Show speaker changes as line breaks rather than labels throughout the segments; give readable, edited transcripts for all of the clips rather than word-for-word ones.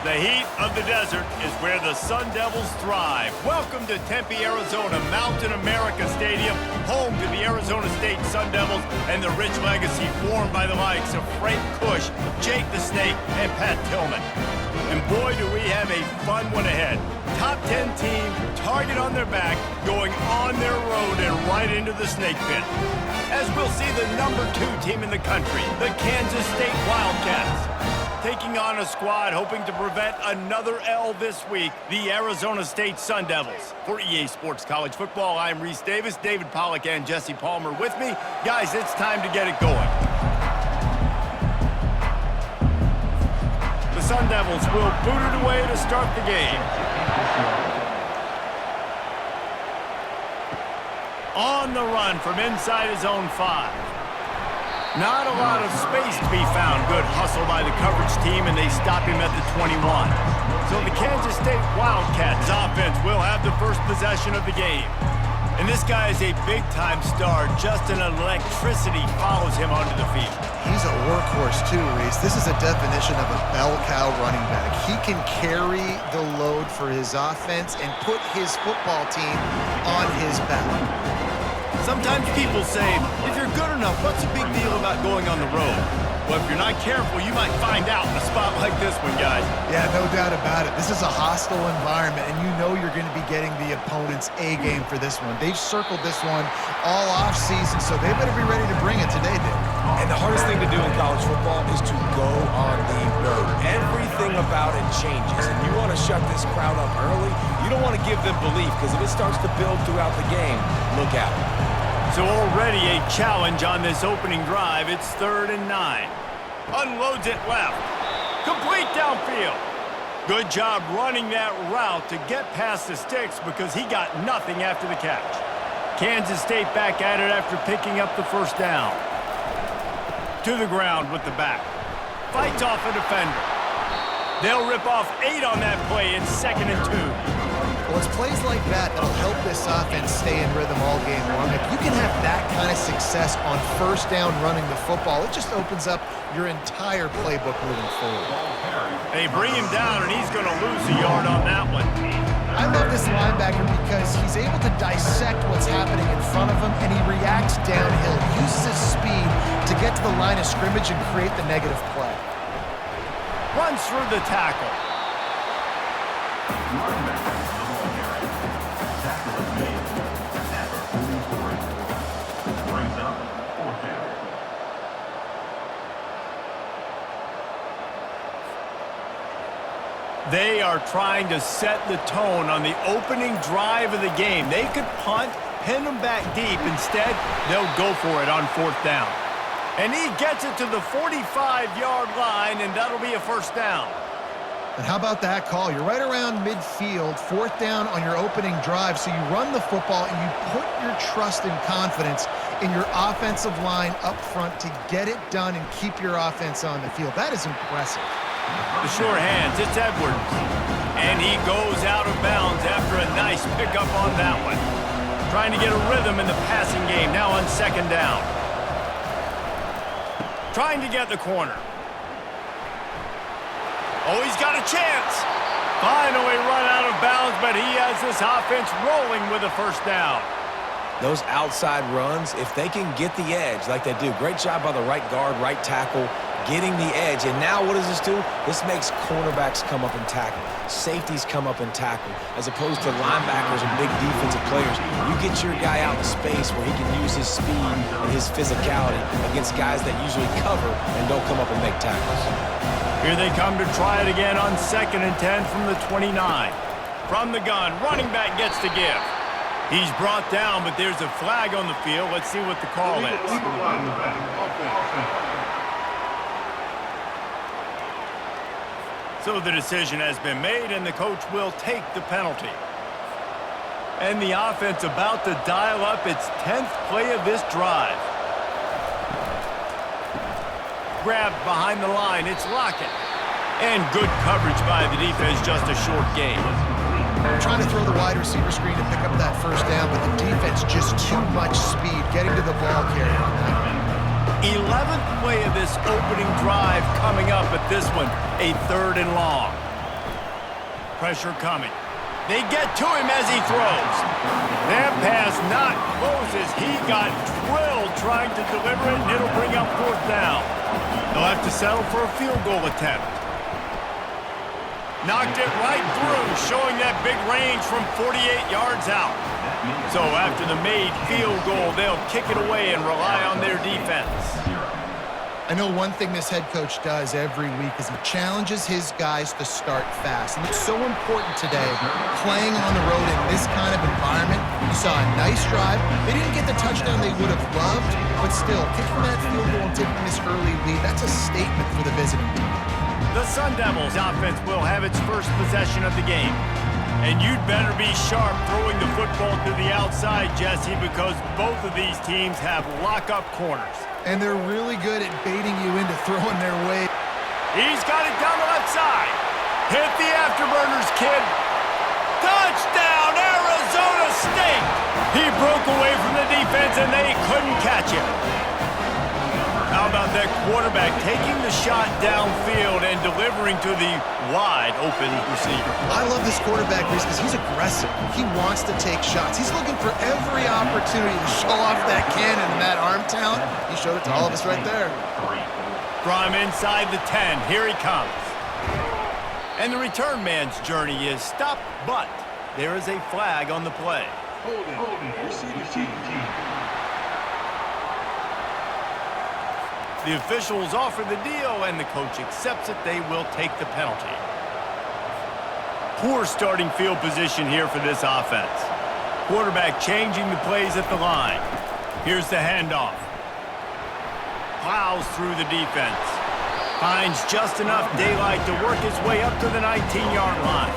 The heat of the desert is where the Sun Devils thrive. Welcome to Tempe, Arizona, Mountain America Stadium, home to the Arizona State Sun Devils and the rich legacy formed by the likes of Frank Kush, Jake the Snake, and Pat Tillman. And boy, do we have a fun one ahead. Top 10 team, target on their back, going on their road and right into the snake pit. As we'll see the number 2 team in the country, the Kansas State Wildcats, taking on a squad hoping to prevent another L this week, the Arizona State Sun Devils. For EA Sports College Football, I'm Reese Davis, David Pollack, and Jesse Palmer with me. Guys, it's time to get it going. The Sun Devils will boot it away to start the game. On the run from inside his own 5. Not a lot of space to be found. Good hustle by the coverage team, and they stop him at the 21. So the Kansas State Wildcats offense will have the first possession of the game. And this guy is a big-time star. Just an electricity follows him onto the field.
He's a workhorse too, Reese. This is a definition of a bell cow running back. He can carry the load for his offense and put his football team on his back.
Sometimes people say, if you're good enough, what's the big deal about going on the road? Well, if you're not careful, you might find out in a spot like this one, guys.
Yeah, no doubt about it. This is a hostile environment, and you know you're going to be getting the opponent's A game for this one. They've circled this one all off season, so they better be ready to bring it today, Dave.
And the hardest thing to do in college football is to go on the road. Everything about it changes, and you want to shut this crowd up early. You don't want to give them belief, because if it starts to build throughout the game, look out.
So already a challenge on this opening drive. It's 3rd and 9. Unloads it left. Complete downfield. Good job running that route to get past the sticks because he got nothing after the catch. Kansas State back at it after picking up the first down. To the ground with the back. Fights off a defender. They'll rip off 8 on that play. It's 2nd and 2.
Well, it's plays like that that'll help this offense stay in rhythm all game long. If you can have that kind of success on first down running the football, it just opens up your entire playbook moving forward.
They bring him down, and he's going to lose a yard on that one.
I love this linebacker because he's able to dissect what's happening in front of him, and he reacts downhill, uses his speed to get to the line of scrimmage and create the negative play.
Runs through the tackle. They are trying to set the tone on the opening drive of the game. They could punt, pin them back deep. Instead, they'll go for it on 4th down. And he gets it to the 45-yard line, and that'll be a first down.
And how about that call? You're right around midfield, 4th down on your opening drive, so you run the football and you put your trust and confidence in your offensive line up front to get it done and keep your offense on the field. That is impressive.
The sure hands, it's Edwards. And he goes out of bounds after a nice pickup on that one. Trying to get a rhythm in the passing game, now on 2nd down. Trying to get the corner. Oh, he's got a chance. Finally run out of bounds, but he has this offense rolling with a first down.
Those outside runs, if they can get the edge like they do, great job by the right guard, right tackle, getting the edge. And now what does this do? This makes cornerbacks come up and tackle. Safeties come up and tackle. As opposed to linebackers and big defensive players, you get your guy out in space where he can use his speed and his physicality against guys that usually cover and don't come up and make tackles.
Here they come to try it again on 2nd and 10 from the 29. From the gun, running back gets to give. He's brought down, but there's a flag on the field. Let's see what the call is. So the decision has been made, and the coach will take the penalty. And the offense about to dial up its 10th play of this drive. Grabbed behind the line, it's Lockett. And good coverage by the defense, just a short gain.
Trying to throw the wide receiver screen to pick up that first down, but the defense just too much speed getting to the ball carrier on that one.
11th play of this opening drive coming up, but this one a 3rd and long. Pressure coming. They get to him as he throws. That pass not closes. He got drilled trying to deliver it, and it'll bring up 4th down. They'll have to settle for a field goal attempt. Knocked it right through, showing that big range from 48 yards out. So after the made field goal, they'll kick it away and rely on their defense.
I know one thing this head coach does every week is he challenges his guys to start fast. And it's so important today, playing on the road in this kind of environment. You saw a nice drive. They didn't get the touchdown they would have loved, but still, kicking that field goal and taking this early lead, that's a statement for the visiting team.
The Sun Devils offense will have its first possession of the game. And you'd better be sharp throwing the football to the outside, Jesse, because both of these teams have lock-up corners.
And they're really good at baiting you into throwing their way.
He's got it down the left side. Hit the afterburners, kid. Touchdown, Arizona State! He broke away from the defense, and they couldn't catch him. How about that quarterback taking the shot downfield and delivering to the wide-open receiver?
I love this quarterback, Reese, because he's aggressive. He wants to take shots. He's looking for every opportunity to show off that cannon and that arm talent. He showed it to all of us right there.
From inside the 10, here he comes. And the return man's journey is stopped, but there is a flag on the play.
Holding, receiver team.
The officials offer the deal, and the coach accepts it. They will take the penalty. Poor starting field position here for this offense. Quarterback changing the plays at the line. Here's the handoff. Plows through the defense. Finds just enough daylight to work his way up to the 19-yard line.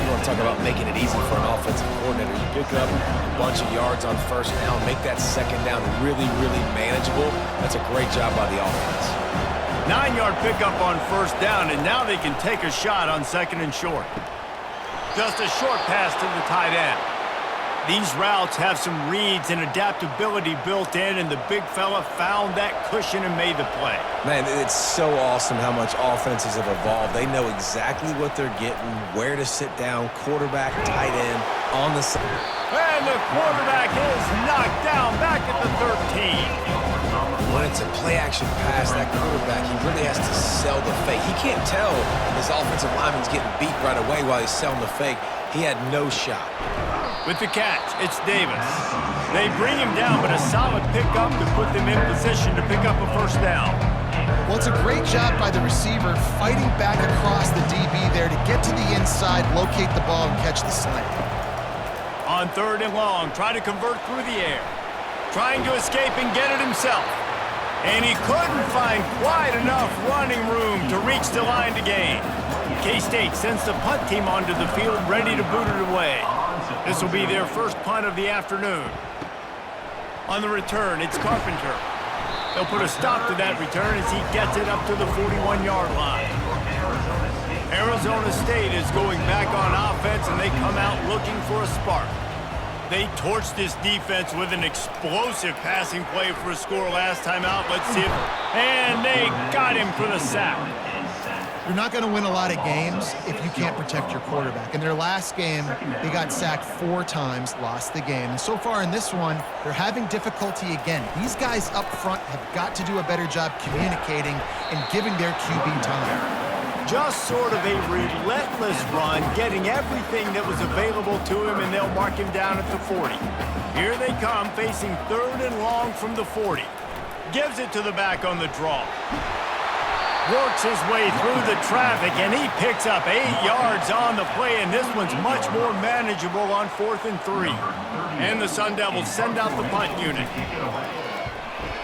You want to talk about making it easy for an offensive coordinator. You pick up a bunch of yards on first down, make that second down really, really manageable. That's a great job by the offense.
9-yard pickup on first down, and now they can take a shot on 2nd and short. Just a short pass to the tight end. These routes have some reads and adaptability built in, and the big fella found that cushion and made the play.
Man, it's so awesome how much offenses have evolved. They know exactly what they're getting, where to sit down, quarterback, tight end, on the side.
And the quarterback is knocked down back at the 13.
When it's a play-action pass, that quarterback, he really has to sell the fake. He can't tell his offensive lineman's getting beat right away while he's selling the fake. He had no shot.
With the catch, it's Davis. They bring him down, but a solid pickup to put them in position to pick up a first down.
Well, it's a great job by the receiver fighting back across the DB there to get to the inside, locate the ball, and catch the slant.
On 3rd and long, try to convert through the air. Trying to escape and get it himself. And he couldn't find quite enough running room to reach the line to gain. K-State sends the punt team onto the field, ready to boot it away. This will be their first punt of the afternoon. On the return, it's Carpenter. They'll put a stop to that return as he gets it up to the 41-yard line. Arizona State is going back on offense, and they come out looking for a spark. They torched this defense with an explosive passing play for a score last time out. Let's see it. And they got him for the sack.
You're not going to win a lot of games if you can't protect your quarterback. In their last game, they got sacked 4 times, lost the game. And so far in this one, they're having difficulty again. These guys up front have got to do a better job communicating and giving their QB time.
Just sort of a relentless run, getting everything that was available to him, and they'll mark him down at the 40. Here they come, facing 3rd and long from the 40. Gives it to the back on the draw. Works his way through the traffic, and he picks up 8 yards on the play, and this one's much more manageable on 4th and 3. And the Sun Devils send out the punt unit.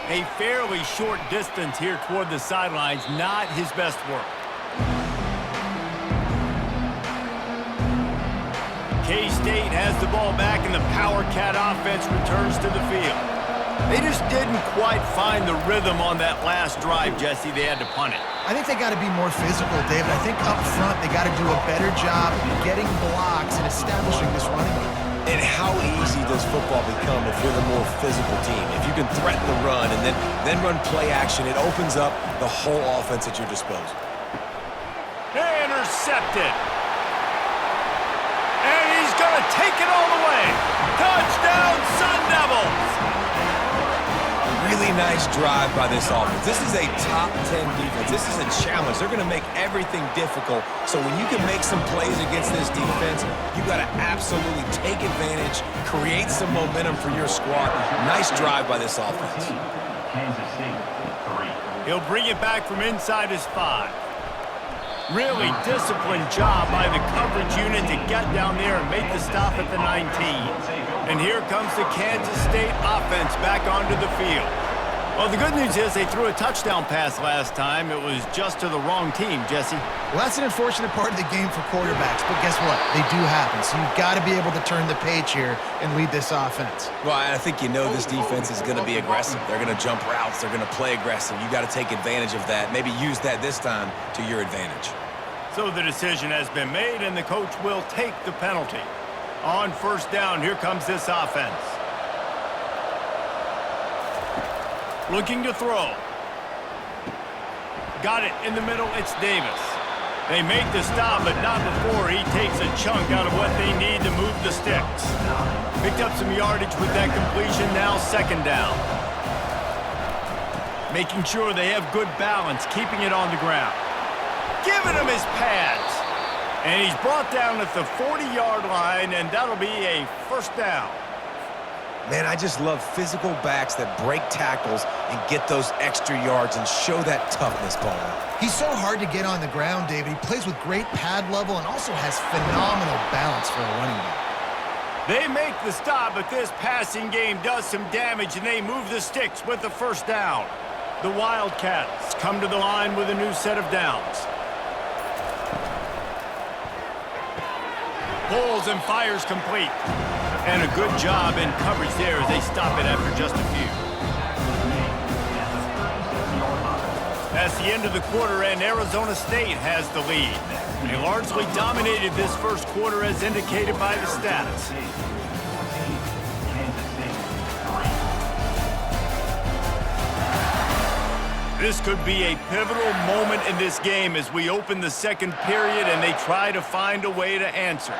A fairly short distance here toward the sidelines, not his best work. K-State has the ball back, and the Power Cat offense returns to the field. They just didn't quite find the rhythm on that last drive, Jesse. They had to punt it.
I think they got to be more physical, David. I think up front they got to do a better job getting blocks and establishing this running game.
And how easy does football become if you're the more physical team? If you can threaten the run and then run play action, it opens up the whole offense at your disposal.
Intercepted. it all the way. Touchdown, Sun Devils!
Really nice drive by this offense. This is a top 10 defense. This is a challenge. They're going to make everything difficult. So when you can make some plays against this defense, you got to absolutely take advantage, create some momentum for your squad. Nice drive by this offense.
Kansas City, 3.
He'll bring it back from inside his 5. Really disciplined job by the coverage unit to get down there and make the stop at the 19. And here comes the Kansas State offense back onto the field. Well, the good news is they threw a touchdown pass last time. It was just to the wrong team, Jesse.
Well, that's an unfortunate part of the game for quarterbacks, but guess what? They do happen, so you've got to be able to turn the page here and lead this offense.
Well, I think you know this defense is going to be aggressive. They're going to jump routes. They're going to play aggressive. You got to take advantage of that. Maybe use that this time to your advantage.
So the decision has been made, and the coach will take the penalty. On first down, here comes this offense. Looking to throw. Got it in the middle, it's Davis. They make the stop, but not before he takes a chunk out of what they need to move the sticks. Picked up some yardage with that completion, now second down. Making sure they have good balance, keeping it on the ground. Giving him his pads. And he's brought down at the 40-yard line, and that'll be a first down.
Man, I just love physical backs that break tackles and get those extra yards and show that toughness, Paul.
He's so hard to get on the ground, David. He plays with great pad level and also has phenomenal balance for a running back.
They make the stop, but this passing game does some damage, and they move the sticks with the first down. The Wildcats come to the line with a new set of downs. Pulls and fires complete. And a good job in coverage there as they stop it after just a few. That's the end of the quarter, and Arizona State has the lead. They largely dominated this first quarter as indicated by the stats. This could be a pivotal moment in this game as we open the second period and they try to find a way to answer.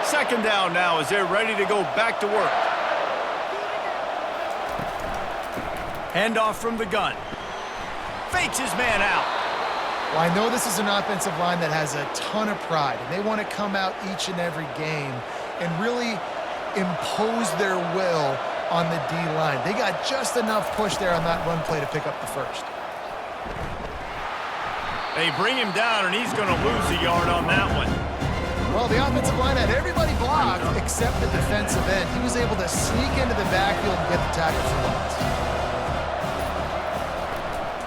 Second down now as they're ready to go back to work. Handoff from the gun. Fakes his man out.
Well, I know this is an offensive line that has a ton of pride, and they want to come out each and every game and really impose their will on the D-line. They got just enough push there on that run play to pick up the first.
They bring him down, and he's going to lose a yard on that one.
Well, the offensive line had everybody blocked except the defensive end. He was able to sneak into the backfield and get the tackle for loss.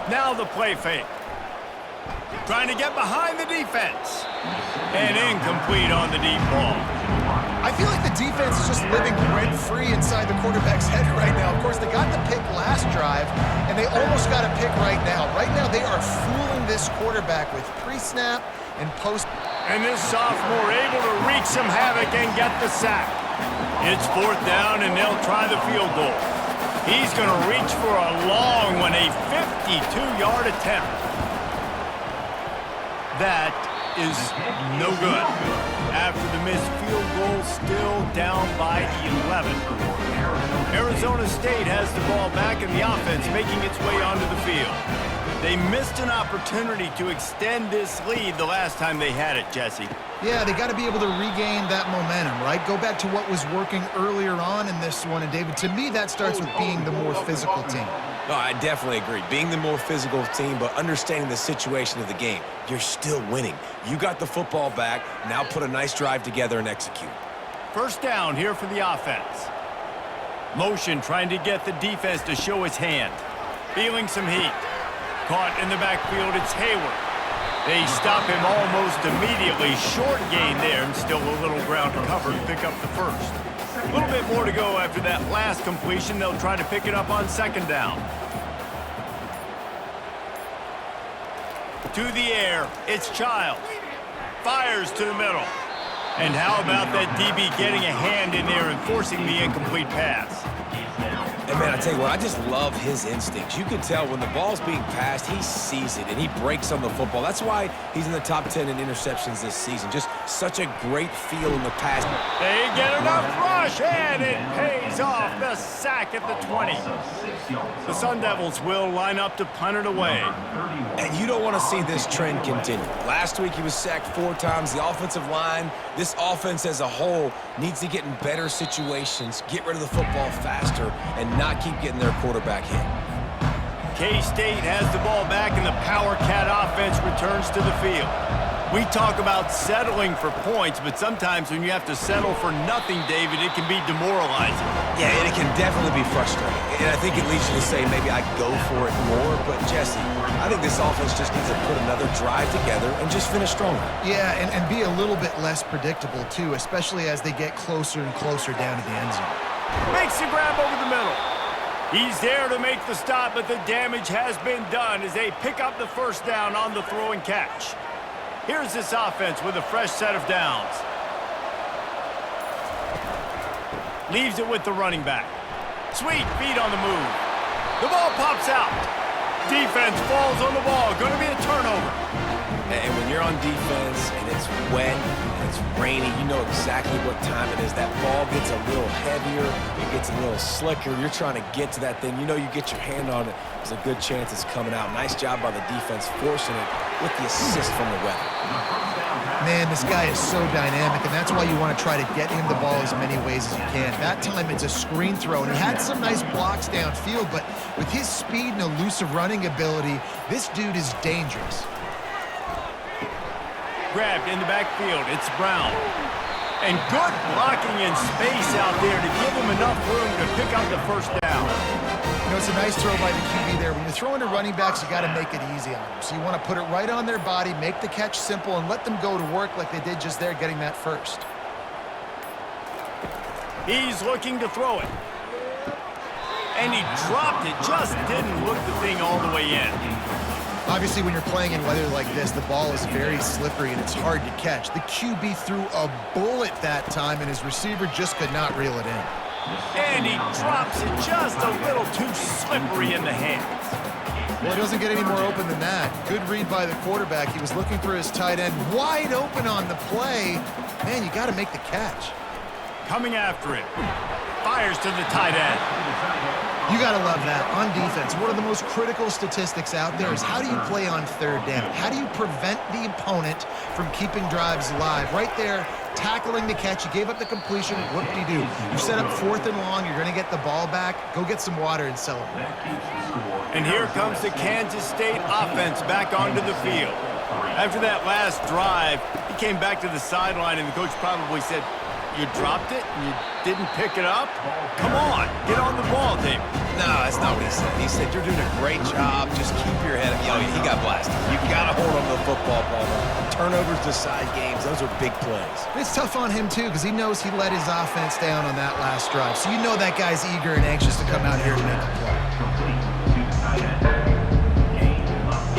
Now the play fake. Trying to get behind the defense. And incomplete on the deep ball.
I feel like the defense is just living rent-free inside the quarterback's head right now. Of course, they got the pick last drive, and they almost got a pick right now. Right now, they are fooling this quarterback with pre-snap and post.
And this sophomore able to wreak some havoc and get the sack. It's fourth down, and they'll try the field goal. He's going to reach for a long one, a 52-yard attempt. That is no good. After the missed field goal, still down by 11. Arizona State has the ball back, and the offense making its way onto the field. They missed an opportunity to extend this lead the last time they had it, Jesse.
Yeah, they got to be able to regain that momentum, right? Go back to what was working earlier on in this one. And, David, to me, that starts with being the more physical team.
No, I definitely agree. Being the more physical team, but understanding the situation of the game. You're still winning. You got the football back. Now put a nice drive together and execute.
First down here for the offense. Motion trying to get the defense to show its hand. Feeling some heat. Caught in the backfield, it's Hayward. They stop him almost immediately. Short gain there, and still a little ground to cover to pick up the first. A little bit more to go after that last completion. They'll try to pick it up on second down. To the air, it's Childs. Fires to the middle. And how about that DB getting a hand in there and forcing the incomplete pass?
And, man, I tell you what, I just love his instincts. You can tell when the ball's being passed, he sees it, and he breaks on the football. That's why he's in the top 10 in interceptions this season. Just Such a great feel in the pass.
They get enough rush, and it pays off. The sack at the 20. The Sun Devils will line up to punt it away.
And you don't want to see this trend continue. Last week he was sacked 4 times. The offensive line, this offense as a whole, needs to get in better situations, get rid of the football faster, and not keep getting their quarterback hit.
K-State has the ball back, and the Power Cat offense returns to the field. We talk about settling for points, but sometimes when you have to settle for nothing, David, it can be demoralizing.
Yeah, and it can definitely be frustrating. And I think it leads you to say maybe I go for it more. But, Jesse, I think this offense just needs to put another drive together and just finish stronger.
Yeah, and be a little bit less predictable, too, especially as they get closer and closer down to the end zone.
Makes the grab over the middle. He's there to make the stop, but the damage has been done as they pick up the first down on the throw and catch. Here's this offense with a fresh set of downs. Leaves it with the running back. Sweet feet on the move. The ball pops out. Defense falls on the ball. Going to be a turnover.
And when you're on defense and it's wet and it's rainy, you know exactly what time it is. That ball gets a little heavier, it gets a little slicker. You're trying to get to that thing. You know you get your hand on it, there's a good chance it's coming out. Nice job by the defense forcing it with the assist from the weather.
Man, this guy is so dynamic, and that's why you want to try to get him the ball as many ways as you can. That time it's a screen throw, and he had some nice blocks downfield, but with his speed and elusive running ability, this dude is dangerous.
Grabbed in the backfield. It's Brown. And good blocking in space out there to give him enough room to pick up the first down.
You know, it's a nice throw by the QB there. When you're throwing to running backs, you got to make it easy on them. So you want to put it right on their body, make the catch simple, and let them go to work like they did just there, getting that first.
He's looking to throw it. And he dropped it. Just didn't look the thing all the way in.
Obviously, when you're playing in weather like this, the ball is very slippery and it's hard to catch. The QB threw a bullet that time, and his receiver just could not reel it in.
And he drops it just a little too slippery in the hands.
Well, it doesn't get any more open than that. Good read by the quarterback. He was looking for his tight end wide open on the play. Man, you got to make the catch.
Coming after it. Fires to the tight end.
You got to love that. On defense, one of the most critical statistics out there is how do you play on third down? How do you prevent the opponent from keeping drives alive? Right there, tackling the catch. You gave up the completion. What do? You set up 4th and long. You're going to get the ball back. Go get some water and celebrate.
And here comes the Kansas State offense back onto the field. After that last drive, he came back to the sideline, and the coach probably said, "You dropped it and you didn't pick it up? Come on, get on the ball, David."
No, that's not what he said. He said, "You're doing a great job. Just keep your head up." Yo, he got blasted. You got to hold on to the football, Palmer. Turnovers decide games. Those are big plays.
It's tough on him, too, because he knows he let his offense down on that last drive. So you know that guy's eager and anxious to come out here and make a play.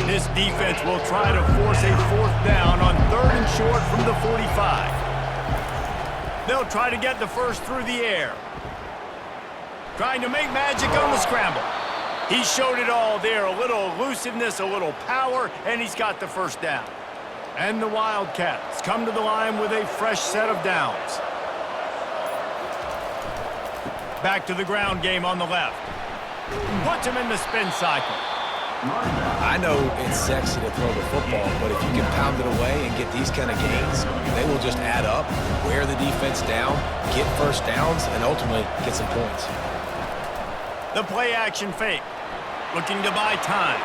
This defense will try to force a 4th down on 3rd and short from the 45. They'll try to get the first through the air. Trying to make magic on the scramble. He showed it all there. A little elusiveness, a little power, and he's got the first down. And the Wildcats come to the line with a fresh set of downs. Back to the ground game on the left. Puts him in the spin cycle.
I know it's sexy to throw the football, but if you can pound it away and get these kind of gains, they will just add up, wear the defense down, get first downs, and ultimately get some points.
The play-action fake, looking to buy time.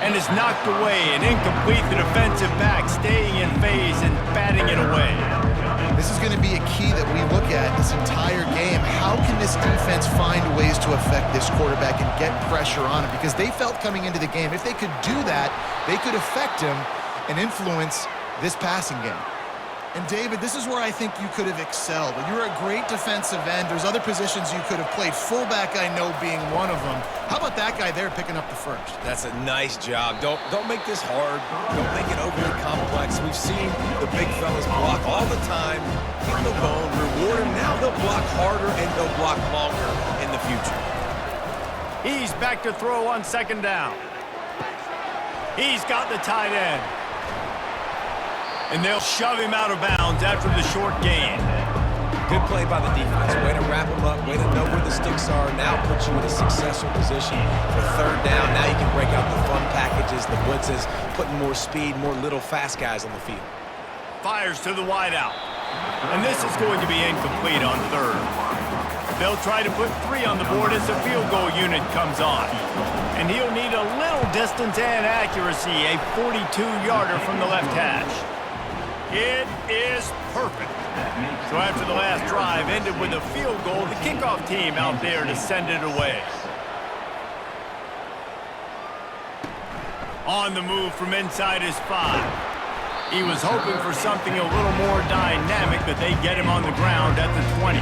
And is knocked away and incomplete. The defensive back staying in phase and batting it away.
This is going to be a key that we look at this entire game. How can this defense find ways to affect this quarterback and get pressure on him? Because they felt coming into the game, if they could do that, they could affect him and influence this passing game. And David, this is where I think you could have excelled. You're a great defensive end. There's other positions you could have played. Fullback, I know, being one of them. How about that guy there picking up the first?
That's a nice job. Don't make this hard. Don't make it overly complex. We've seen the big fellas block all the time. Give them the bone, reward them. Now they'll block harder and they'll block longer in the future.
He's back to throw on 2nd down. He's got the tight end. And they'll shove him out of bounds after the short gain.
Good play by the defense. Way to wrap them up. Way to know where the sticks are. Now put you in a successful position for third down. Now you can break out the fun packages, the blitzes, putting more speed, more little fast guys on the field.
Fires to the wideout. And this is going to be incomplete on third. They'll try to put 3 on the board as the field goal unit comes on. And he'll need a little distance and accuracy, a 42-yarder from the left hash. It is perfect. So after the last drive ended with a field goal, the kickoff team out there to send it away. On the move from inside his 5. He was hoping for something a little more dynamic, but they get him on the ground at the 20.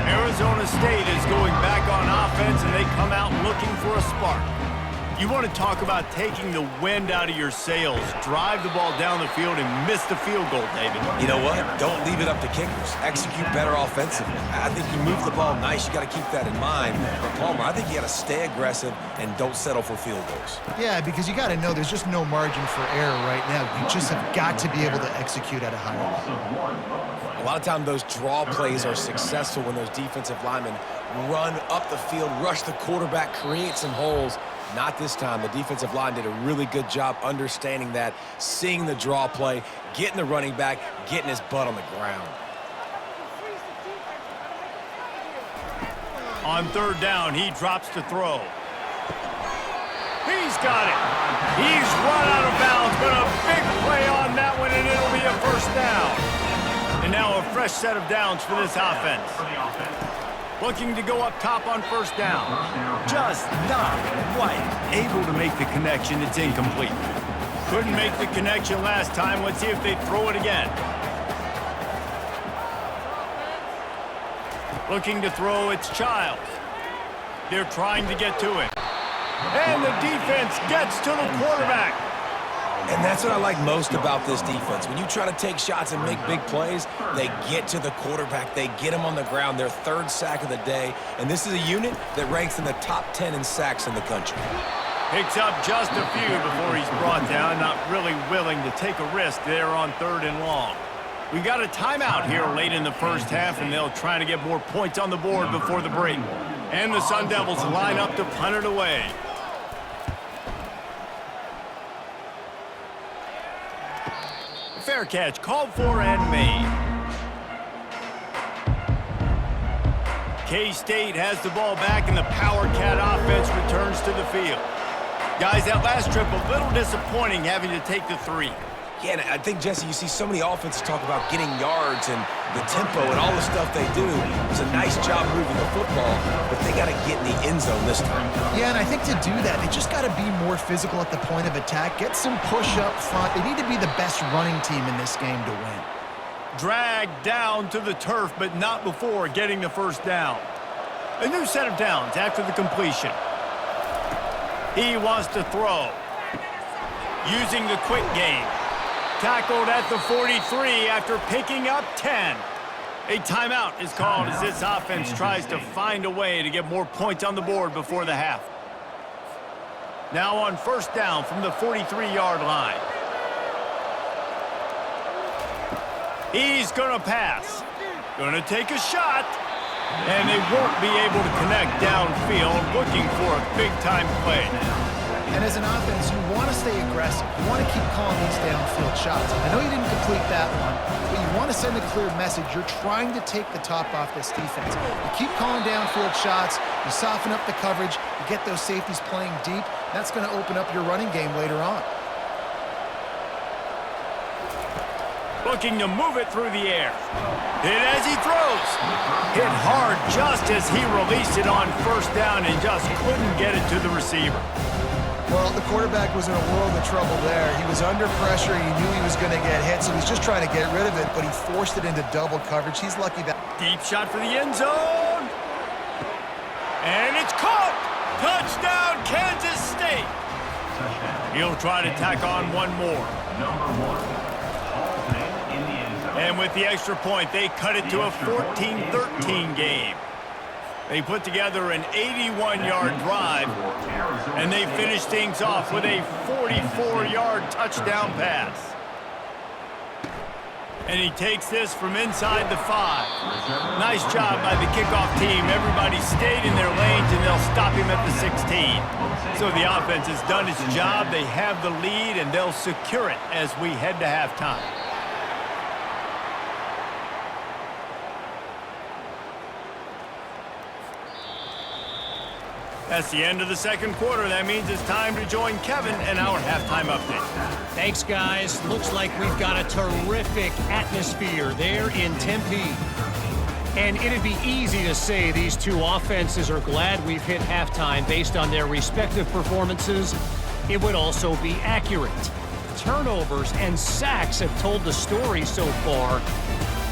Arizona State is going back on offense, and they come out looking for a spark. You want to talk about taking the wind out of your sails. Drive the ball down the field and miss the field goal, David.
You know what? Don't leave it up to kickers. Execute better offensively. I think you move the ball nice. You got to keep that in mind. But Palmer, I think you got to stay aggressive and don't settle for field goals.
Yeah, because you got to know there's just no margin for error right now. You just have got to be able to execute at a high level.
A lot of times those draw plays are successful when those defensive linemen run up the field, rush the quarterback, create some holes. Not this time. The defensive line did a really good job understanding that, seeing the draw play, getting the running back, getting his butt on the ground.
On third down, he drops to throw. He's got it. He's run out of bounds, but a big play on that one, and it'll be a first down. And now a fresh set of downs for this offense. Looking to go up top on first down. Just not quite able to make the connection. It's incomplete. Couldn't make the connection last time. Let's see if they throw it again. Looking to throw, it's Childs. They're trying to get to it. And the defense gets to the quarterback.
And that's what I like most about this defense. When you try to take shots and make big plays, they get to the quarterback. They get him on the ground. Their third sack of the day. And this is a unit that ranks in the top 10 in sacks in the country.
Picks up just a few before he's brought down. Not really willing to take a risk there on third and long. We got a timeout here late in the first half, and they'll try to get more points on the board before the break. And the Sun Devils line up to punt it away. Fair catch, called for and made. K-State has the ball back, and the Power Cat offense returns to the field. Guys, that last trip, a little disappointing having to take the 3.
Yeah, and I think, Jesse, you see so many offenses talk about getting yards and the tempo and all the stuff they do. It's a nice job moving the football, but they got to get in the end zone this time.
Yeah, and I think to do that, they just got to be more physical at the point of attack, get some push up front. They need to be the best running team in this game to win.
Dragged down to the turf, but not before getting the first down. A new set of downs after the completion. He wants to throw. Using the quick game. Tackled at the 43 after picking up 10. A timeout is called as this offense tries to find a way to get more points on the board before the half. Now on first down from the 43-yard line. He's going to pass. Going to take a shot. And they won't be able to connect downfield, looking for a big-time play.
And as an offense, you want to stay aggressive. You want to keep calling these downfield shots. I know you didn't complete that one, but you want to send a clear message. You're trying to take the top off this defense. You keep calling downfield shots. You soften up the coverage. You get those safeties playing deep. That's going to open up your running game later on.
Looking to move it through the air. Hit as he throws. Hit hard just as he released it on first down and just couldn't get it to the receiver.
Well, the quarterback was in a world of trouble there. He was under pressure. He knew he was going to get hit, so he was just trying to get rid of it, but he forced it into double coverage. He's lucky that...
Deep shot for the end zone. And it's caught. Touchdown, Kansas State. He'll try to tack on one more. And with the extra point, they cut it to a 14-13 game. They put together an 81-yard drive, and they finish things off with a 44-yard touchdown pass. And he takes this from inside the 5. Nice job by the kickoff team. Everybody stayed in their lanes, and they'll stop him at the 16. So the offense has done its job. They have the lead, and they'll secure it as we head to halftime. That's the end of the second quarter. That means it's time to join Kevin and our halftime update.
Thanks, guys. Looks like we've got a terrific atmosphere there in Tempe. And it'd be easy to say these two offenses are glad we've hit halftime based on their respective performances. It would also be accurate. Turnovers and sacks have told the story so far.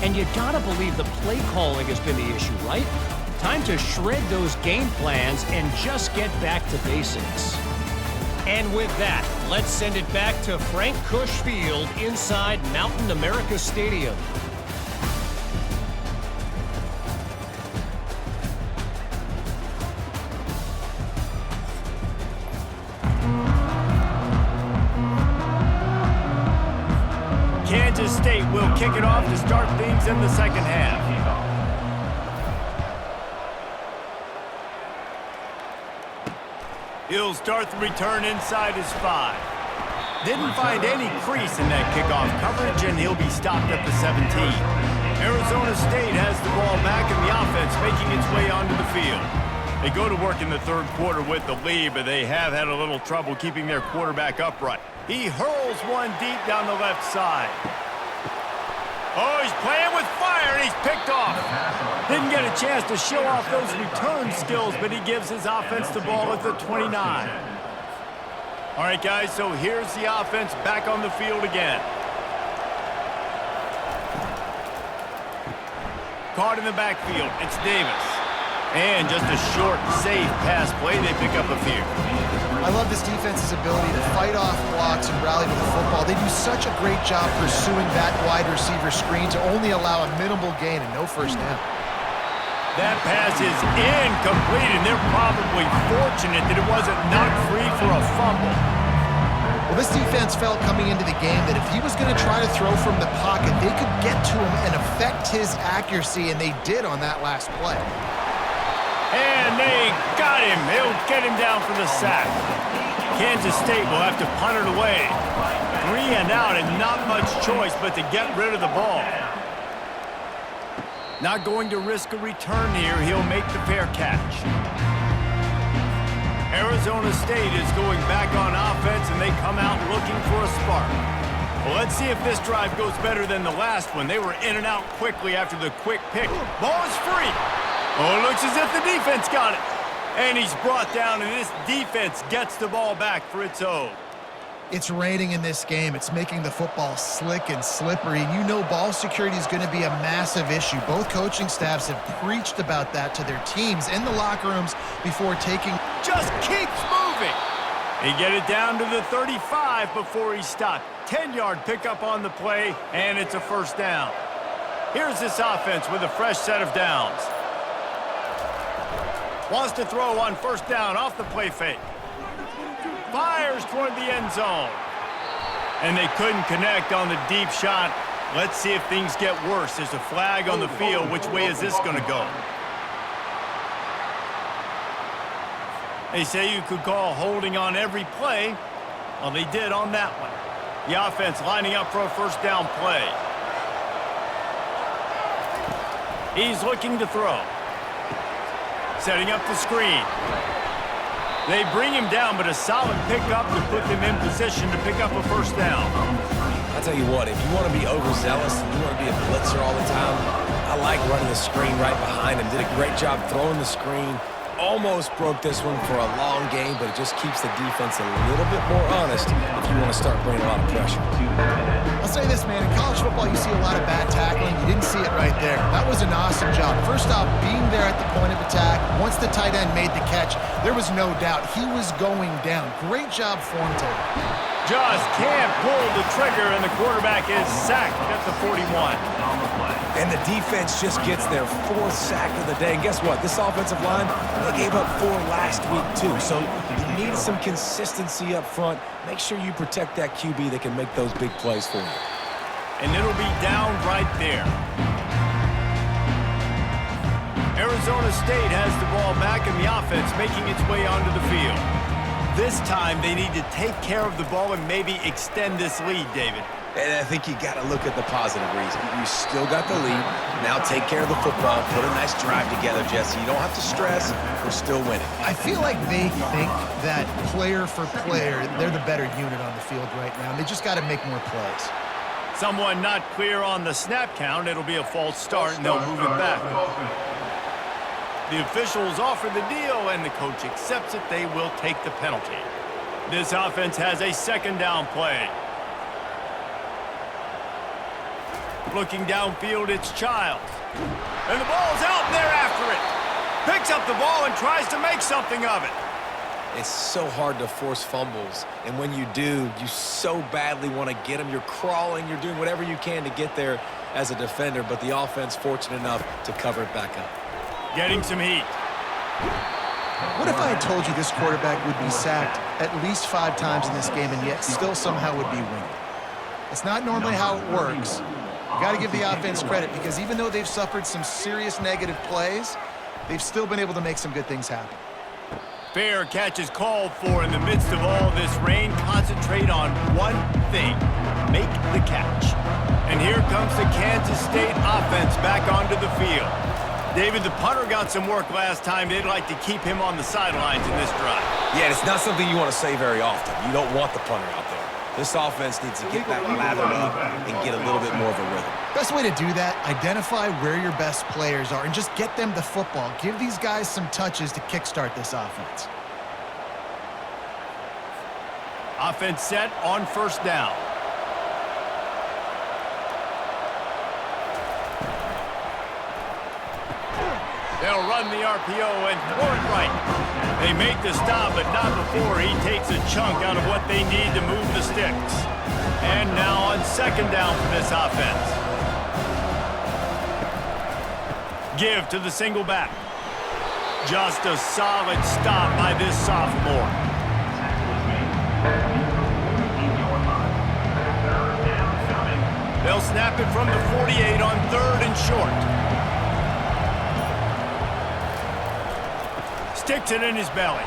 And you gotta believe the play calling has been the issue, right? Time to shred those game plans and just get back to basics. And with that, let's send it back to Frank Kush Field inside Mountain America Stadium.
Kansas State will kick it off to start things in the second half. He'll start the return inside his 5. Didn't find any crease in that kickoff coverage, and he'll be stopped at the 17. Arizona State has the ball back in the offense, making its way onto the field. They go to work in the third quarter with the lead, but they have had a little trouble keeping their quarterback upright. He hurls one deep down the left side. Oh, he's playing with fire, and he's picked off. Didn't get a chance to show off those return skills, but he gives his offense the ball at the 29. All right, guys, so here's the offense back on the field again. Caught in the backfield, it's Davis. And just a short, safe pass play, they pick up a few.
I love this defense's ability to fight off blocks and rally to the football. They do such a great job pursuing that wide receiver screen to only allow a minimal gain and no first down.
That pass is incomplete, and they're probably fortunate that it wasn't knocked free for a fumble.
Well, this defense felt coming into the game that if he was going to try to throw from the pocket, they could get to him and affect his accuracy, and they did on that last play.
And they got him. They'll get him down for the sack. Kansas State will have to punt it away. 3 and out, and not much choice but to get rid of the ball. Not going to risk a return here. He'll make the fair catch. Arizona State is going back on offense, and they come out looking for a spark. Well, let's see if this drive goes better than the last one. They were in and out quickly after the quick pick. Ball is free. Oh, it looks as if the defense got it. And he's brought down, and this defense gets the ball back for its own.
It's raining in this game. It's making the football slick and slippery. And you know ball security is going to be a massive issue. Both coaching staffs have preached about that to their teams in the locker rooms before taking.
Just keeps moving. They get it down to the 35 before he stopped. 10-yard pickup on the play, and it's a first down. Here's this offense with a fresh set of downs. Wants to throw on first down off the play fake. Fires toward the end zone. And they couldn't connect on the deep shot. Let's see if things get worse. There's a flag on the field. Which way is this going to go? They say you could call holding on every play. Well, they did on that one. The offense lining up for a first down play. He's looking to throw. Setting up the screen. They bring him down, but a solid pickup to put them in position to pick up a first down.
I'll tell you what, if you want to be overzealous and you want to be a blitzer all the time, I like running the screen right behind him. Did a great job throwing the screen. Almost broke this one for a long game, but it just keeps the defense a little bit more honest if you want to start bringing a lot of pressure.
I'll say this, man. In college football, you see a lot of bad tackling. You didn't see it right there. That was an awesome job. First off, being there at the point of attack. Once the tight end made the catch, there was no doubt he was going down. Great job form taker.
Just can't pull the trigger, and the quarterback is sacked at the 41.
And the defense just gets their 4th sack of the day. And guess what? This offensive line, they gave up 4 last week too. So you need some consistency up front. Make sure you protect that QB that can make those big plays for you.
and it'll be down right there. Arizona State has the ball back and the offense making its way onto the field. This time they need to take care of the ball and maybe extend this lead, David.
And I think you got to look at the positive reason. You still got the lead. Now take care of the football. Put a nice drive together, Jesse. You don't have to stress. We're still winning.
I feel like they think that player for player, they're the better unit on the field right now. They just got to make more plays.
Someone not clear on the snap count. It'll be a false start, and they'll move it back. The officials offer the deal, and the coach accepts it. They will take the penalty. This offense has a second down play. Looking downfield, it's Childs. And the ball's out, and they're after it. Picks up the ball and tries to make something of it.
It's so hard to force fumbles, and when you do, you so badly want to get them. You're crawling, you're doing whatever you can to get there as a defender, but the offense fortunate enough to cover it back up.
Getting some heat.
What if I had told you this quarterback would be sacked at least 5 times in this game and yet still somehow would be winning? It's not normally how it works. You got to give the offense credit because even though they've suffered some serious negative plays, they've still been able to make some good things happen.
Fair catch is called for in the midst of all this rain. Concentrate on one thing. Make the catch. And here comes the Kansas State offense back onto the field. David, the punter got some work last time. They'd like to keep him on the sidelines in this drive.
Yeah, it's not something you want to say very often. You don't want the punter out there. This offense needs to get back lathered up and get a little bit more of a rhythm.
Best way to do that, identify where your best players are and just get them the football. Give these guys some touches to kickstart this offense.
Offense set on first down. They'll run the RPO and throw it right. They make the stop, but not before he takes a chunk out of what they need to move the sticks. And now on second down for this offense. Give to the single back. Just a solid stop by this sophomore. They'll snap it from the 48 on 3rd and short. Sticks it in his belly.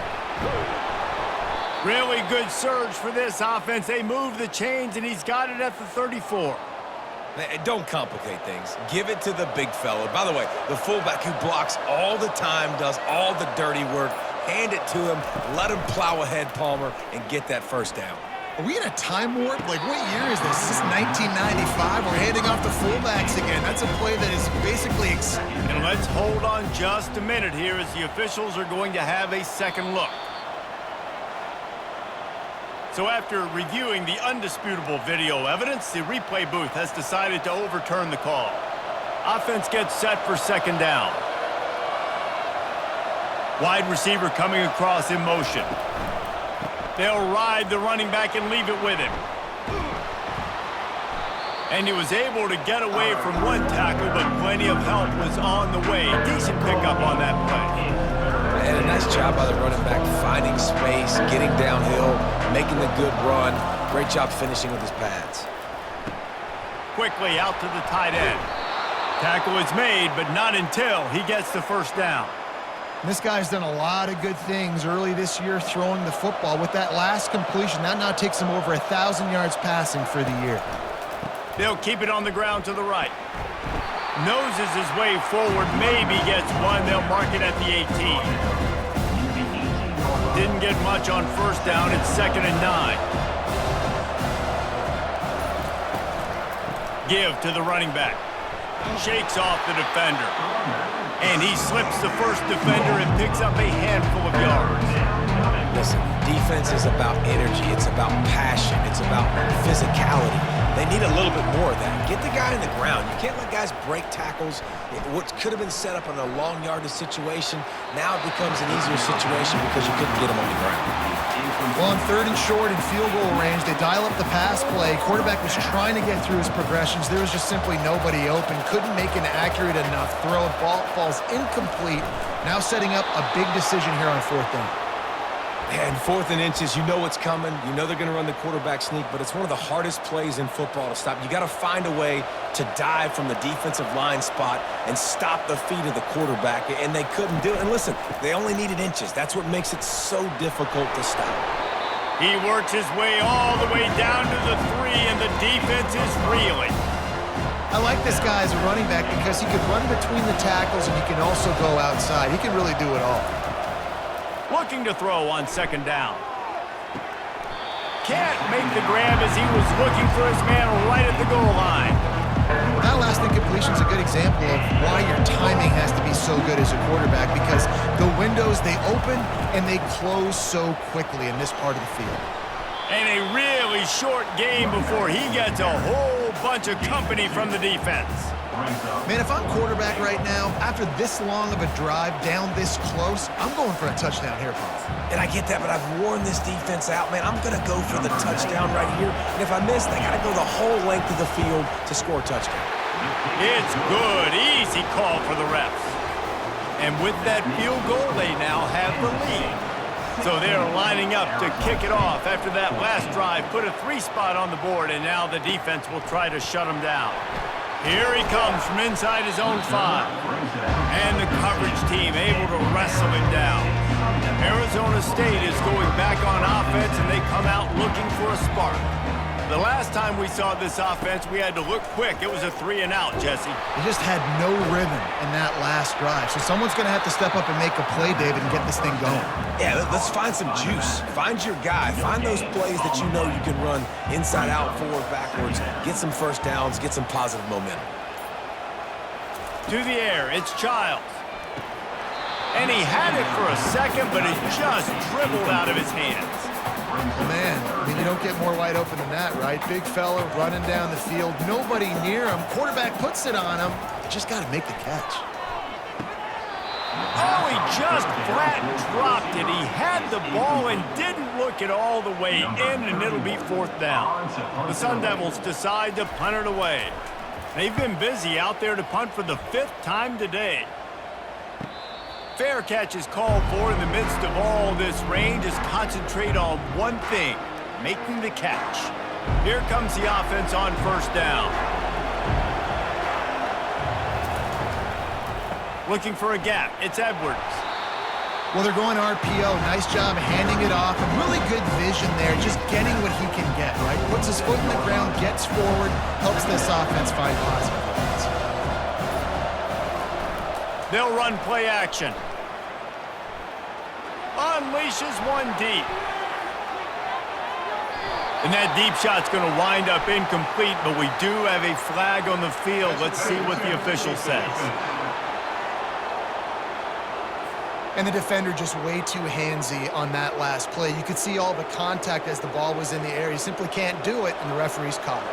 Really good surge for this offense. They move the chains, and he's got it at the 34.
Don't complicate things. Give it to the big fella. By the way, the fullback who blocks all the time, does all the dirty work. Hand it to him, let him plow ahead, Palmer, and get that first down.
Are we in a time warp? Like, what year is this? This is 1995. We're handing off the fullbacks again. That's a play that is basically...
And let's hold on just a minute here as the officials are going to have a second look. So after reviewing the undisputable video evidence, the replay booth has decided to overturn the call. Offense gets set for second down. Wide receiver coming across in motion. They'll ride the running back and leave it with him. And he was able to get away from one tackle, but plenty of help was on the way. Decent pickup on that play.
And a nice job by the running back, finding space, getting downhill, making the good run. Great job finishing with his pads.
Quickly out to the tight end. Tackle is made, but not until he gets the first down.
This guy's done a lot of good things early this year throwing the football. With that last completion, that now takes him over 1,000 yards passing for the year.
They'll keep it on the ground to the right. Noses his way forward, maybe gets one. They'll mark it at the 18. Didn't get much on first down. It's 2nd and 9. Give to the running back. Shakes off the defender. And he slips the first defender and picks up a handful of yards.
Listen, defense is about energy. It's about passion. It's about physicality. They need a little bit more of that. Get the guy in the ground. You can't let guys break tackles. What could have been set up in a long yardage situation, now it becomes an easier situation because you couldn't get him on the ground.
Well, on 3rd and short in field goal range, they dial up the pass play. Quarterback was trying to get through his progressions. There was just simply nobody open. Couldn't make an accurate enough throw. Ball falls incomplete. Now setting up a big decision here on 4th down.
And 4th and inches, you know what's coming. You know they're going to run the quarterback sneak, but it's one of the hardest plays in football to stop. You got to find a way to dive from the defensive line spot and stop the feet of the quarterback, and they couldn't do it. And listen, they only needed inches. That's what makes it so difficult to stop.
He works his way all the way down to the 3, and the defense is reeling.
I like this guy as a running back because he can run between the tackles and he can also go outside. He can really do it all.
Looking to throw on 2nd down. Can't make the grab as he was looking for his man right at the goal line.
That last incompletion is a good example of why your timing has to be so good as a quarterback, because the windows, they open and they close so quickly in this part of the field.
And a really short game before he gets a whole bunch of company from the defense.
Man, if I'm quarterback right now, after this long of a drive down this close, I'm going for a touchdown here, Paul.
And I get that, but I've worn this defense out, man. I'm going to go for the touchdown right here. And if I miss, they got to go the whole length of the field to score a touchdown.
It's good. Easy call for the refs. And with that field goal, they now have the lead. So they're lining up to kick it off after that last drive. Put a 3 spot on the board, and now the defense will try to shut him down. Here he comes from inside his own 5. And the coverage team able to wrestle him down. Arizona State is going back on offense, and they come out looking for a spark. The last time we saw this offense, we had to look quick. It was a 3 and out, Jesse.
They just had no rhythm in that last drive. So someone's going to have to step up and make a play, David, and get this thing going.
Yeah, let's find some juice. Find your guy. Find those plays that you know you can run inside out, forward, backwards. Get some first downs. Get some positive momentum.
To the air, it's Childs. And he had it for a second, but it just dribbled out of his hands.
Man, I mean, you don't get more wide open than that, right? Big fella running down the field, nobody near him. Quarterback puts it on him. Just got to make the catch.
Oh, he just flat dropped it. He had the ball and didn't look it all the way in, and it'll be 4th down. The Sun Devils decide to punt it away. They've been busy out there to punt for the 5th time today. Fair catch is called for in the midst of all this rain. Just concentrate on one thing, making the catch. Here comes the offense on 1st down. Looking for a gap. It's Edwards.
Well, they're going RPO. Nice job handing it off. And really good vision there, just getting what he can get, right? Puts his foot in the ground, gets forward, helps this offense find positive points.
They'll run play action. Unleashes one deep. And that deep shot's going to wind up incomplete, but we do have a flag on the field. Let's see what the official says.
And the defender just way too handsy on that last play. You could see all the contact as the ball was in the air. He simply can't do it, and the referee's caught it.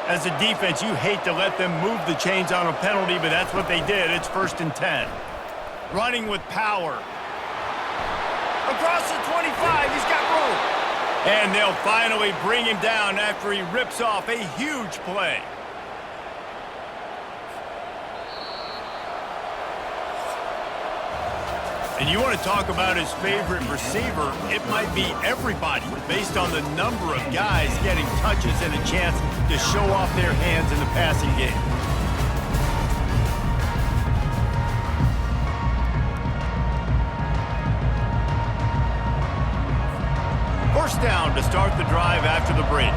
As a defense, you hate to let them move the chains on a penalty, but that's what they did. It's 1st and 10. Running with power. Across the 25, he's got room. And they'll finally bring him down after he rips off a huge play. And you want to talk about his favorite receiver, it might be everybody based on the number of guys getting touches and a chance to show off their hands in the passing game. First down to start the drive after the break.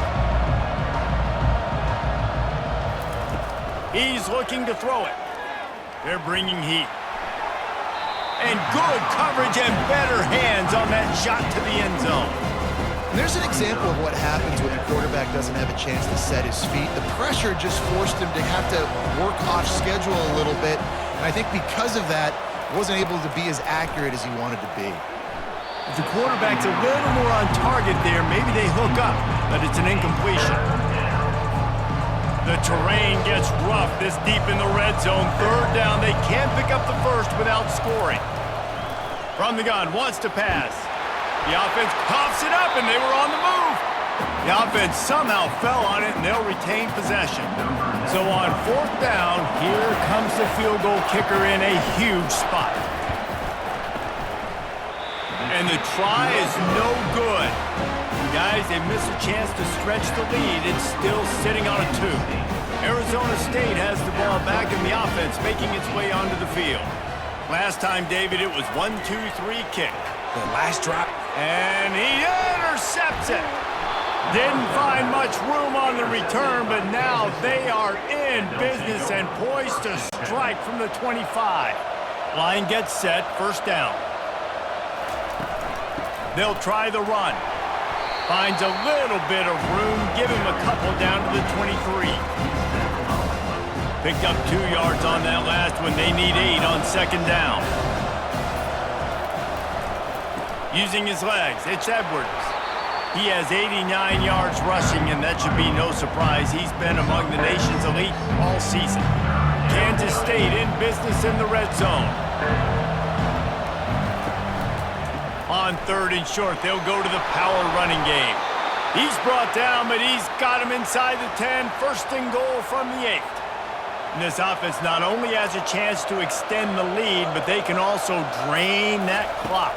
He's looking to throw it. They're bringing heat. And good coverage and better hands on that shot to the end zone.
And there's an example of what happens when the quarterback doesn't have a chance to set his feet. The pressure just forced him to have to work off schedule a little bit. And I think because of that, wasn't able to be as accurate as he wanted to be.
If the quarterback's a little more on target there, maybe they hook up, but it's an incompletion. The terrain gets rough this deep in the red zone. 3rd down, they can't pick up the first without scoring. From the gun, wants to pass. The offense coughs it up, and they were on the move. The offense somehow fell on it, and they'll retain possession. So on 4th down, here comes the field goal kicker in a huge spot. And And the try is no good. Guys, they miss a chance to stretch the lead. It's still sitting on a 2. Arizona State has the ball back in the offense, making its way onto the field. Last time, David, it was 1-2-3 kick.
The last drop.
And he intercepts it. Didn't find much room on the return, but now they are in business and poised to strike from the 25. Line gets set, first down. They'll try the run. Finds a little bit of room, give him a couple down to the 23. Picked up 2 yards on that last one. They need 8 on second down. Using his legs, it's Edwards. He has 89 yards rushing, and that should be no surprise. He's been among the nation's elite all season. Kansas State in business in the red zone. On 3rd and short, they'll go to the power running game. He's brought down, but he's got him inside the 10. First and goal from the 8. And this offense not only has a chance to extend the lead, but they can also drain that clock.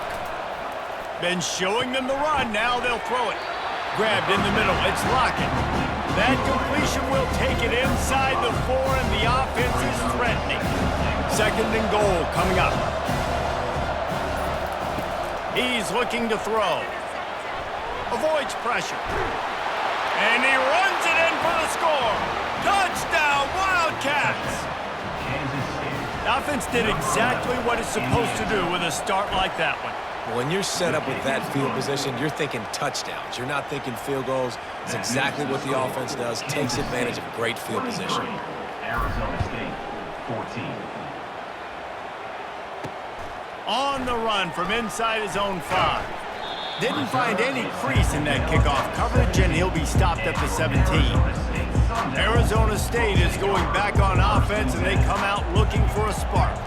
Been showing them the run. Now they'll throw it. Grabbed in the middle. It's Lockett. That completion will take it inside the 4, and the offense is threatening. Second and goal coming up. He's looking to throw. Avoids pressure. And he runs it in for the score. Touchdown, Wildcats! The offense did exactly what it's supposed to do with a start like that one.
When you're set up with that field position, you're thinking touchdowns. You're not thinking field goals. It's exactly what the offense does. Takes advantage of great field position.
Arizona State, 14.
On the run from inside his own 5. Didn't find any crease in that kickoff coverage, and he'll be stopped at the 17. Arizona State is going back on offense, and they come out looking for a spark.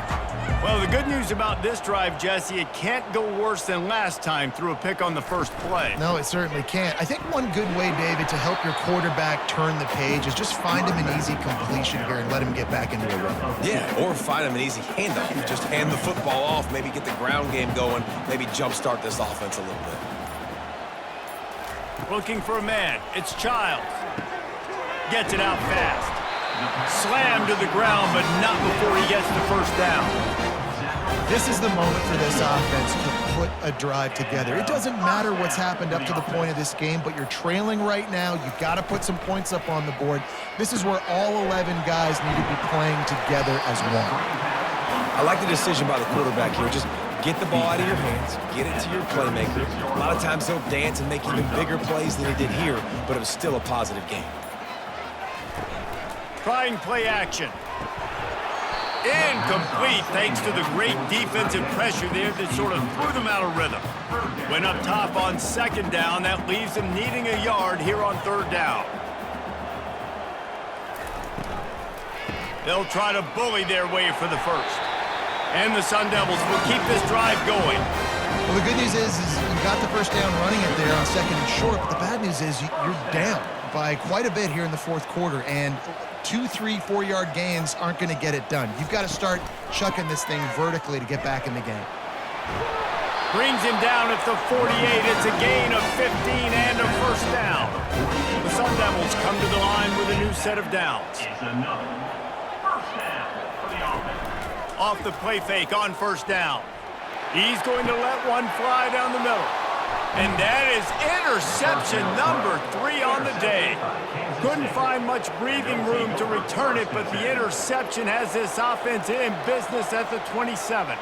Well, the good news about this drive, Jesse, it can't go worse than last time through a pick on the first play.
No, it certainly can't. I think one good way, David, to help your quarterback turn the page is just find him an easy completion here and let him get back into a rhythm.
Yeah, or find him an easy handoff. Just hand the football off, maybe get the ground game going, maybe jumpstart this offense a little bit.
Looking for a man. It's Childs. Gets it out fast. Slammed to the ground, but not before he gets the first down.
This is the moment for this offense to put a drive together. It doesn't matter what's happened up to the point of this game, but you're trailing right now. You've got to put some points up on the board. This is where all 11 guys need to be playing together as one.
I like the decision by the quarterback here. Just get the ball out of your hands, get it to your playmaker. A lot of times he'll dance and make even bigger plays than he did here, but it was still a positive game.
Trying play action. Incomplete thanks to the great defensive pressure there that sort of threw them out of rhythm. Went up top on second down. That leaves them needing a yard here on third down. They'll try to bully their way for the first. And the Sun Devils will keep this drive going.
Well, the good news is you got the first down running it there on second and short, but the bad news is you're down by quite a bit here in the fourth quarter, and 2, 3, 4-yard gains aren't going to get it done. You've got to start chucking this thing vertically to get back in the game.
Brings him down at the 48. It's a gain of 15 and a first down. The Sun Devils come to the line with a new set of downs.
It's another first down for the offense.
Off the play fake on first down. He's going to let one fly down the middle. And that is interception number 3 on the day. Couldn't find much breathing room to return it, but the interception has this offense in business at the 27.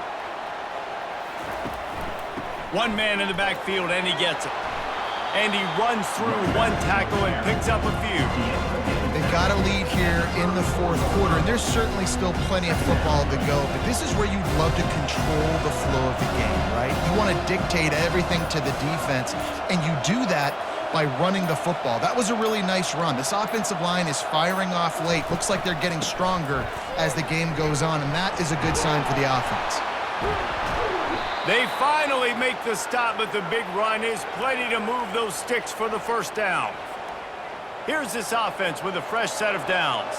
One man in the backfield, and he gets it. And he runs through one tackle and picks up a few.
They've got a lead here in the fourth quarter, and there's certainly still plenty of football to go, but this is where you'd love to control the flow of the game, right? You want to dictate everything to the defense, and you do that by running the football. That was a really nice run. This offensive line is firing off late. Looks like they're getting stronger as the game goes on, and that is a good sign for the offense.
They finally make the stop, but the big run is plenty to move those sticks for the first down. Here's this offense with a fresh set of downs.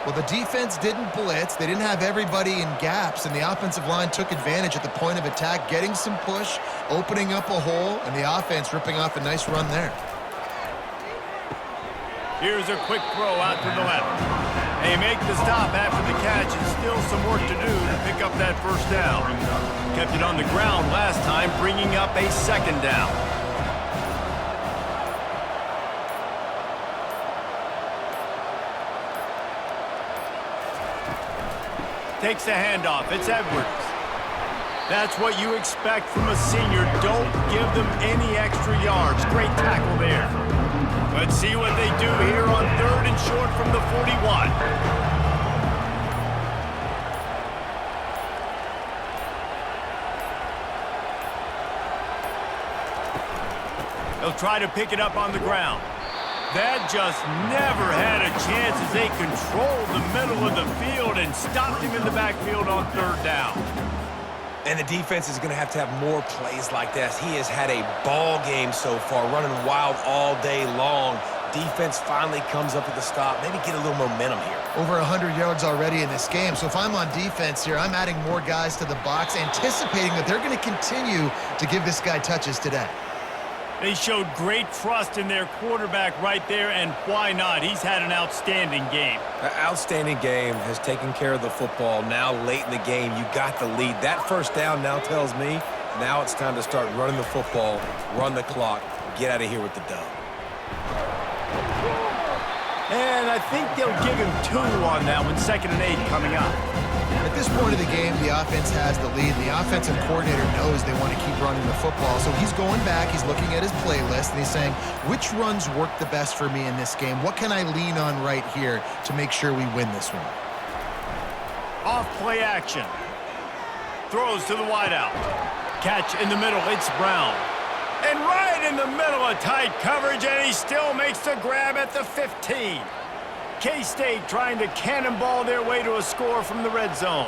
Well, the defense didn't blitz. They didn't have everybody in gaps, and the offensive line took advantage at the point of attack, getting some push, opening up a hole, and the offense ripping off a nice run there.
Here's a quick throw out to the left. They make the stop after the catch, and still some work to do to pick up that first down. Kept it on the ground last time, bringing up a second down. Takes the handoff. It's Edwards. That's what you expect from a senior. Don't give them any extra yards. Great tackle there. Let's see what they do here on 3rd and short from the 41. They'll try to pick it up on the ground. That just never had a chance as they controlled the middle of the field and stopped him in the backfield on 3rd down.
And the defense is going to have more plays like this. He has had a ball game so far, running wild all day long. Defense finally comes up with a stop. Maybe get a little momentum here.
Over 100 yards already in this game. So if I'm on defense here, I'm adding more guys to the box, anticipating that they're going to continue to give this guy touches today.
They showed great trust in their quarterback right there, and why not? He's had an outstanding game.
An outstanding game, has taken care of the football. Now late in the game, you got the lead. That first down now tells me now it's time to start running the football, run the clock, get out of here with the dub.
And I think they'll give him 2 on that one, 2nd and 8 coming up.
At this point of the game, the offense has the lead, and the offensive coordinator knows they want to keep running the football. So he's going back, he's looking at his playlist, and he's saying, which runs work the best for me in this game? What can I lean on right here to make sure we win this one?
Off play action. Throws to the wideout. Catch in the middle, it's Brown. And right in the middle of tight coverage, and he still makes the grab at the 15. K-State trying to cannonball their way to a score from the red zone.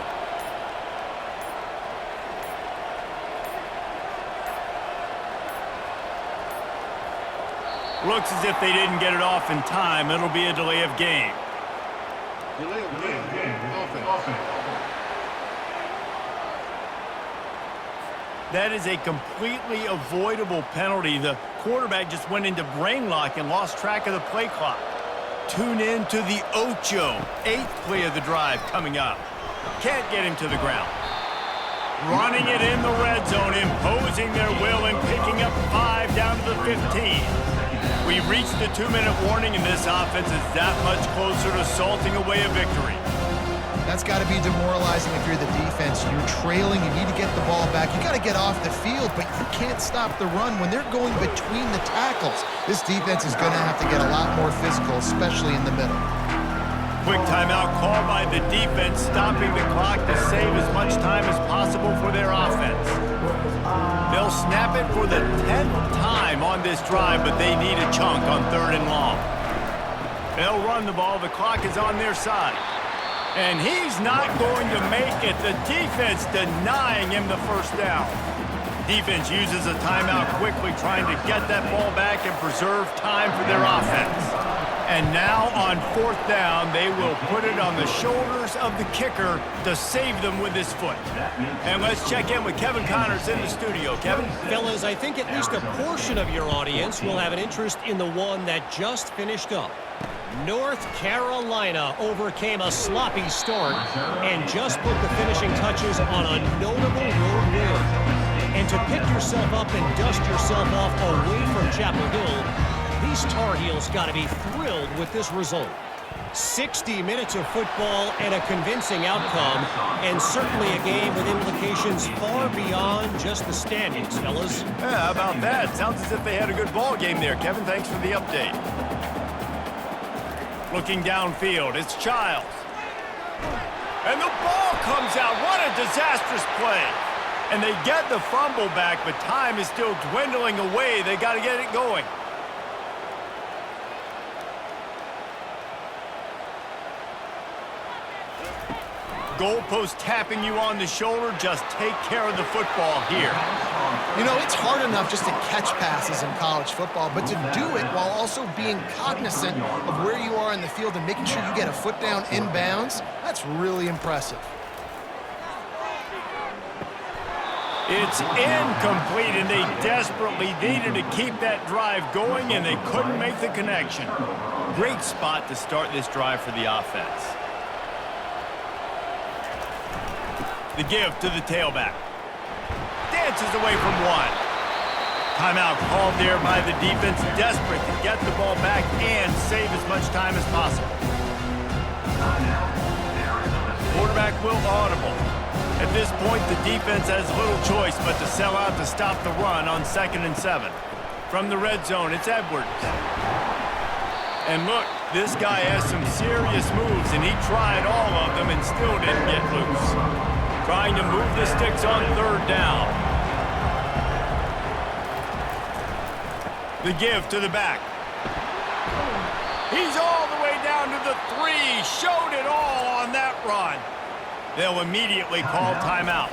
Looks as if they didn't get it off in time. It'll be a delay of game.
Delay of game. Offense.
That is a completely avoidable penalty. The quarterback just went into brain lock and lost track of the play clock. Tune in to the Ocho. 8th play of the drive coming up. Can't get him to the ground. Running it in the red zone, imposing their will and picking up 5 down to the 15. We've reached the 2-minute warning, and this offense is that much closer to salting away a victory.
That's got to be demoralizing if you're the defense. You're trailing, you need to get the ball back. You got to get off the field, but you can't stop the run when they're going between the tackles. This defense is going to have to get a lot more physical, especially in the middle.
Quick timeout called by the defense, stopping the clock to save as much time as possible for their offense. They'll snap it for the 10th time on this drive, but they need a chunk on 3rd and long. They'll run the ball. The clock is on their side. And he's not going to make it. The defense denying him the first down. Defense uses a timeout quickly, trying to get that ball back and preserve time for their offense. And now on 4th down, they will put it on the shoulders of the kicker to save them with his foot. And let's check in with Kevin Connors in the studio. Kevin?
Fellas, I think at least a portion of your audience will have an interest in the one that just finished up. North Carolina overcame a sloppy start and just put the finishing touches on a notable road win. And to pick yourself up and dust yourself off away from Chapel Hill, these Tar Heels got to be thrilled with this result. 60 minutes of football and a convincing outcome, and certainly a game with implications far beyond just the standings, fellas.
Yeah, how about that? Sounds as if they had a good ball game there. Kevin, thanks for the update. Looking downfield, it's Childs. And the ball comes out. What a disastrous play. And they get the fumble back, but time is still dwindling away. They got to get it going. goalpost tapping you on the shoulder, just take care of the football here.
You know, it's hard enough just to catch passes in college football, but to do it while also being cognizant of where you are in the field and making sure you get a foot down inbounds, that's really impressive.
It's incomplete, and they desperately needed to keep that drive going, and they couldn't make the connection. Great spot to start this drive for the offense. The give to the tailback. Dances away from one. Timeout called there by the defense, desperate to get the ball back and save as much time as possible. Quarterback will audible. At this point, the defense has little choice but to sell out to stop the run on 2nd and 7. From the red zone, it's Edwards. And look, this guy has some serious moves, and he tried all of them and still didn't get loose. Trying to move the sticks on 3rd down. The give to the back. He's all the way down to the 3. Showed it all on that run. They'll immediately call timeout.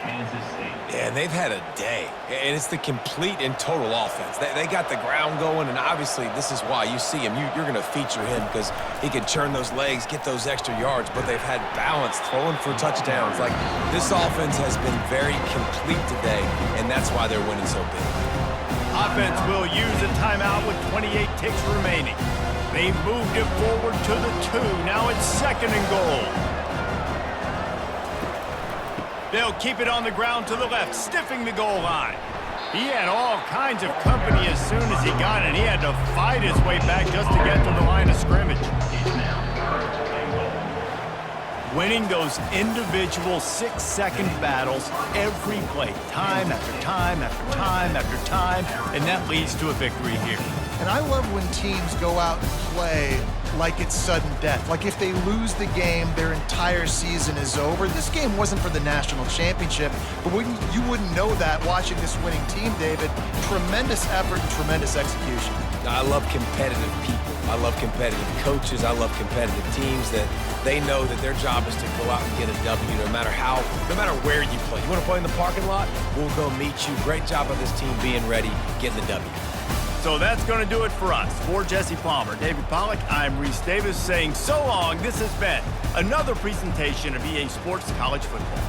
Yeah, they've had a day, and it's the complete and total offense. They got the ground going, and obviously this is why you see him. You're going to feature him because he can churn those legs, get those extra yards, but they've had balance, throwing for touchdowns. Like, this offense has been very complete today, and that's why they're winning so big.
Offense will use a timeout with 28 ticks remaining. They've moved it forward to the 2. Now it's 2nd and goal. They'll keep it on the ground to the left, stiffing the goal line. He had all kinds of company as soon as he got it. He had to fight his way back just to get to the line of scrimmage. Winning those individual 6-second battles every play, time after time after time after time, and that leads to a victory here.
And I love when teams go out and play like it's sudden death. Like if they lose the game, their entire season is over. This game wasn't for the national championship, but you wouldn't know that watching this winning team, David. Tremendous effort and tremendous execution.
I love competitive people. I love competitive coaches. I love competitive teams that they know that their job is to go out and get a W no matter where you play. You want to play in the parking lot? We'll go meet you. Great job of this team being ready, getting the W.
So that's going to do it for us. For Jesse Palmer, David Pollack, I'm Reese Davis saying so long. This has been another presentation of EA Sports College Football.